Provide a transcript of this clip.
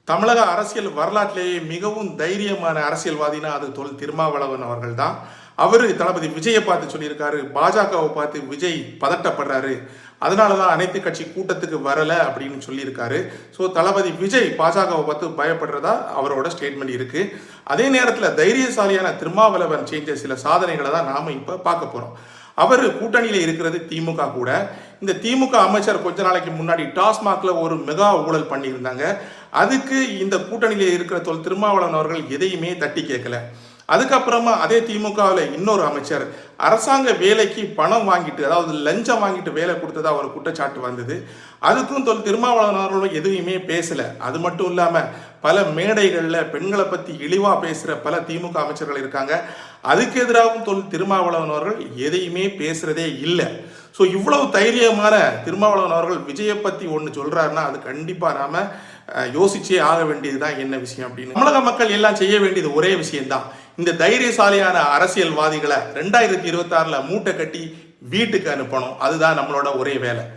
தமிழக அரசியல் வரலாற்றிலேயே மிகவும் தைரியமான அரசியல்வாதினா அது தொல் திருமாவளவன் அவர்கள் தான். அவரு தளபதி விஜயை பார்த்து சொல்லியிருக்காரு, பாஜகவை பார்த்து விஜய் பதட்டப்படுறாரு, அதனால தான் அனைத்து கட்சி கூட்டத்துக்கு வரல அப்படின்னு சொல்லியிருக்காரு. ஸோ தளபதி விஜய் பாஜகவை பார்த்து பயப்படுறதா அவரோட ஸ்டேட்மெண்ட் இருக்கு. அதே நேரத்தில் தைரியசாலியான திருமாவளவன் செஞ்ச சில சாதனைகளை தான் நாம இப்போ பார்க்க போறோம். அவர் கூட்டணியில் இருக்கிறது திமுக கூட. இந்த திமுக அமைச்சர் கொஞ்ச நாளைக்கு முன்னாடி டாஸ்மாக்ல ஒரு மெகா ஊழல் பண்ணியிருந்தாங்க. அதுக்கு இந்த கூட்டணியில் இருக்கிற திருமாவளவன் அவர்கள் எதையுமே தட்டி கேட்கல. அதுக்கப்புறமா அதே திமுகவில் இன்னொரு அமைச்சர் அரசாங்க வேலைக்கு பணம் வாங்கிட்டு, அதாவது லஞ்சம் வாங்கிட்டு வேலை கொடுத்ததா ஒரு குற்றச்சாட்டு வந்தது. அதுக்கும் திருமாவளவன் அவர்களும் எதுவுமே பேசல. அது மட்டும் இல்லாம பல மேடைகளில் பெண்களை பத்தி இழிவா பேசுற பல திமுக அமைச்சர்கள் இருக்காங்க. அதுக்கு எதிராகவும் திருமாவளவன் அவர்கள் எதையுமே பேசுறதே இல்லை. ஸோ இவ்வளவு தைரியமான திருமாவளவன் அவர்கள் விஜயை பத்தி ஒன்று சொல்றாருன்னா அது கண்டிப்பா நாம யோசிச்சே ஆக வேண்டியதுதான் என்ன விஷயம் அப்படின்னு. தமிழக மக்கள் எல்லாம் செய்ய வேண்டியது ஒரே விஷயம்தான். இந்த தைரியசாலியான அரசியல்வாதிகளை 2026 மூட்டை கட்டி வீட்டுக்கு அனுப்பணும். அதுதான் நம்மளோட ஒரே வேலை.